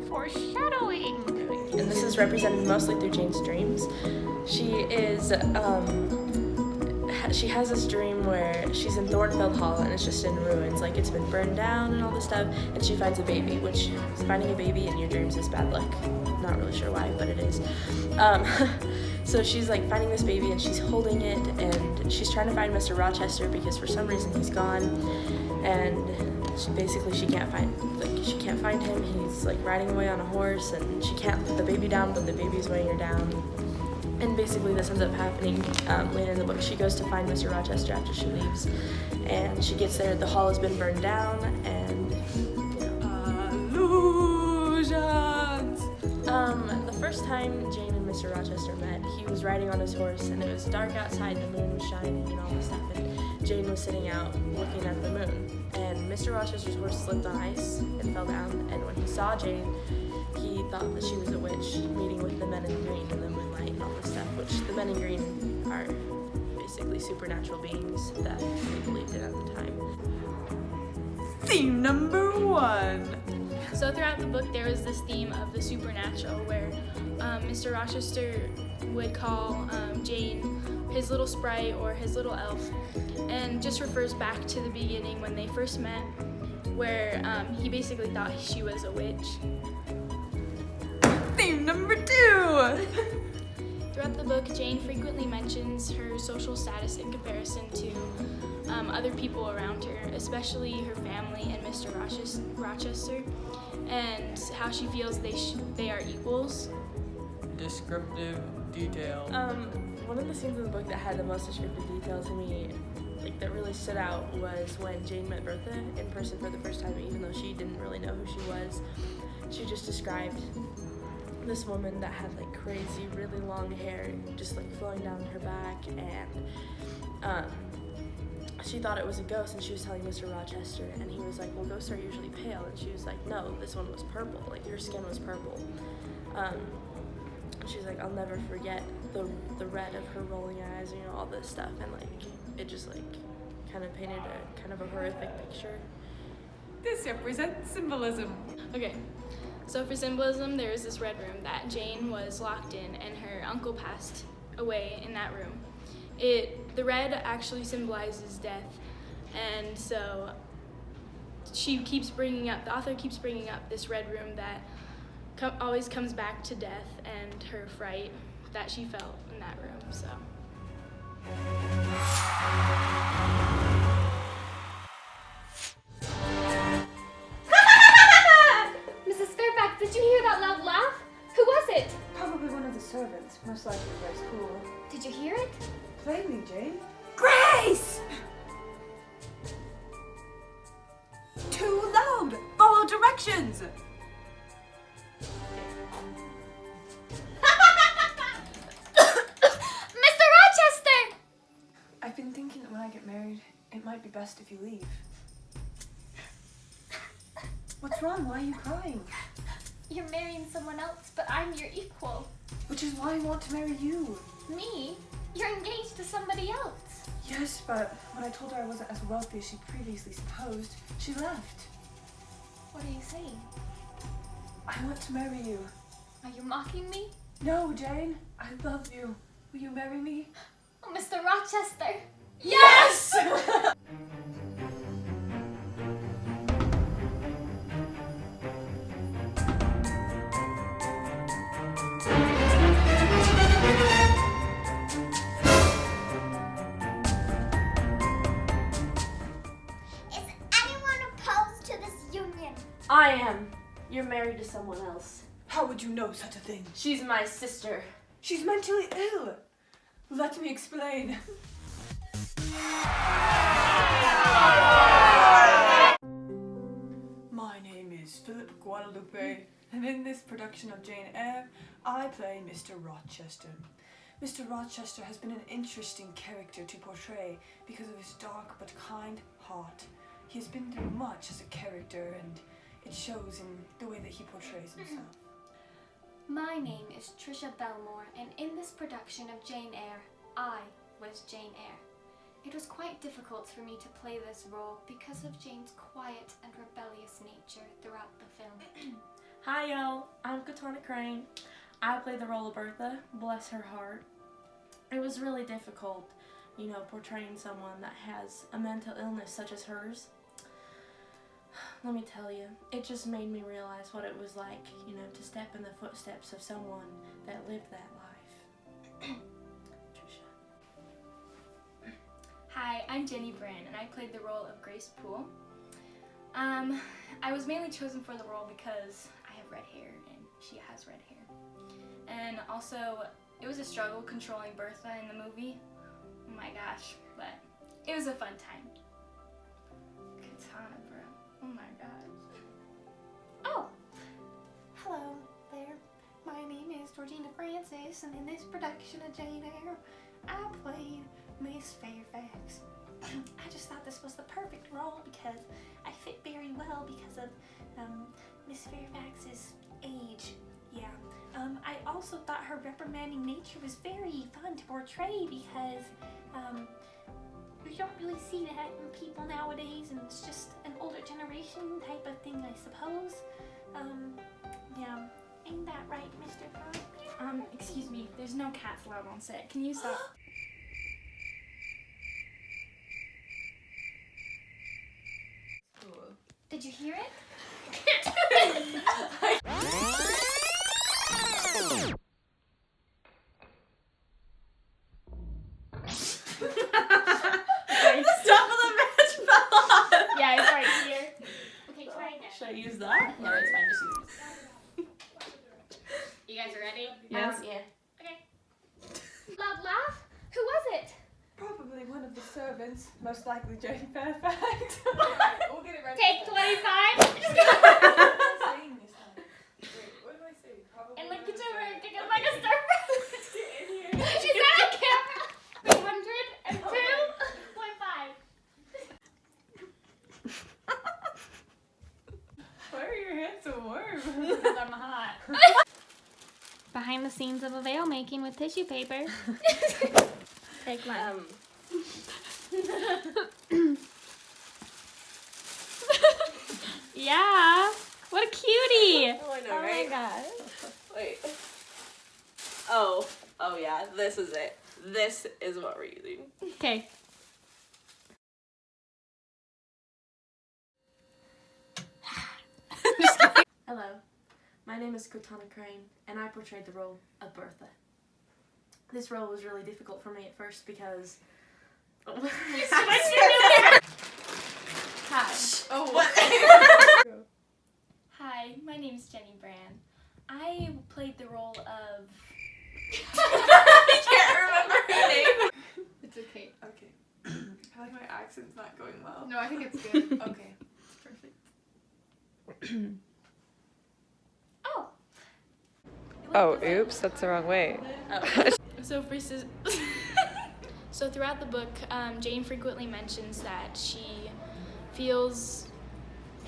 Foreshadowing. And this is represented mostly through Jane's dreams. She has this dream where she's in Thornfield Hall and it's just in ruins, like it's been burned down and all this stuff, and she finds a baby, which finding a baby in your dreams is bad luck. Not really sure why, but it is. So she's like finding this baby and she's holding it and she's trying to find Mr. Rochester because for some reason he's gone, and she can't find him. He's like riding away on a horse and she can't put the baby down, but the baby's weighing her down. And basically this ends up happening later in the book. She goes to find Mr. Rochester after she leaves, and she gets there, the hall has been burned down, and illusions! The first time Jane and Mr. Rochester met, he was riding on his horse and it was dark outside, the moon was shining and all this stuff, and Jane was sitting out looking at the moon, and Mr. Rochester's horse slipped on ice and fell down, and when he saw Jane, he thought that she was a witch meeting with the men in green in the moonlight and all this stuff, which the men in green are basically supernatural beings that they believed in at the time. Theme number 1. So throughout the book there was this theme of the supernatural where Mr. Rochester would call Jane his little sprite or his little elf, and just refers back to the beginning when they first met, where he basically thought she was a witch. Theme number 2. Throughout the book, Jane frequently mentions her social status in comparison to other people around her, especially her family and Mr. Rochester, and how she feels they are equals. Descriptive detail. One of the scenes in the book that had the most descriptive detail to me, like that really stood out, was when Jane met Bertha in person for the first time, even though she didn't really know who she was. She just described this woman that had like crazy, really long hair just like flowing down her back, and she thought it was a ghost, and she was telling Mr. Rochester, and he was like, well, ghosts are usually pale, and she was like, no, this one was purple, like her skin was purple. She's like, I'll never forget the red of her rolling eyes, and all this stuff, and like it just like kind of painted a kind of a horrific picture. This represents symbolism. Okay, so for symbolism, there is this red room that Jane was locked in, and her uncle passed away in that room. The red actually symbolizes death, and so the author keeps bringing up this red room that always comes back to death and her fright that she felt in that room, so. Mrs. Fairfax, did you hear that loud laugh? Who was it? Probably one of the servants, most likely very cool. Did you hear it? Plainly, Jane. Grace! Too loud! Follow directions! Mr. Rochester! I've been thinking that when I get married, it might be best if you leave. What's wrong? Why are you crying? You're marrying someone else, but I'm your equal. Which is why I want to marry you. Me? You're engaged to somebody else. Yes, but when I told her I wasn't as wealthy as she previously supposed, she left. What are you saying? I want to marry you. Are you mocking me? No, Jane. I love you. Will you marry me? Oh, Mr. Rochester. Yes! I am. You're married to someone else. How would you know such a thing? She's my sister. She's mentally ill. Let me explain. My name is Philip Guadalupe, and in this production of Jane Eyre, I play Mr. Rochester. Mr. Rochester has been an interesting character to portray because of his dark but kind heart. He has been through much as a character, and it shows in the way that he portrays himself. My name is Trisha Belmore, and in this production of Jane Eyre, I was Jane Eyre. It was quite difficult for me to play this role because of Jane's quiet and rebellious nature throughout throughout the film. Hi y'all, I'm Katana Crane. I played the role of Bertha, bless her heart. It was really difficult, you know, portraying someone that has a mental illness such as hers. Let me tell you, it just made me realize what it was like, you know, to step in the footsteps of someone that lived that life. Trisha. Hi, I'm Jenny Brand, and I played the role of Grace Poole. I was mainly chosen for the role because I have red hair and she has red hair. And also, it was a struggle controlling Bertha in the movie. Oh my gosh, but it was a fun time. Katana, bro. Oh my gosh. Oh, hello there. My name is Georgina Francis, and in this production of Jane Eyre, I played Miss Fairfax. I just thought this was the perfect role because I fit very well because of Miss Fairfax's age. Yeah. I also thought her reprimanding nature was very fun to portray because we don't really see that in people nowadays, and it's just an older generation type of thing, I suppose. Yeah. Ain't that right, Mr. Brown? Excuse me, there's no cats allowed on set. Can you stop? Did you hear it? Top of the match fell off! Yeah, it's right here. Okay, try again. Should I use that? No, it's fine. Just use it. You guys are ready? Yes. Yeah. Okay. Loud laugh? Who was it? Probably one of the servants, most likely Jane Fairfax. We'll get it ready. Take 25. What am I saying this time? Wait, what do I say? Probably And look one at of the her servants. kicking like a surfer. Let's get in here. She's at a camera. 302.5. Why are your hands so warm? Because I'm hot. Behind the scenes of a veil making with tissue paper. Take one. Yeah. What a cutie. Oh, I know, Oh right? my god. Wait. Oh yeah, this is it. This is what we're using. Okay. Hello, my name is Katana Crane, and I portrayed the role of Bertha. This role was really difficult for me at first because... Hi. Oh, what? Hi, my name is Jenny Brand. I played the role of... I can't remember her name. It's okay. Okay. I feel like my accent's not going well. No, I think it's good. Okay. It's perfect. Oh. Oh, oops, that's the wrong way. So so throughout the book, Jane frequently mentions that she feels...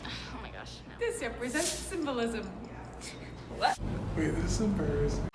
Oh my gosh, no. This represents symbolism. What? Wait, this is embarrassing.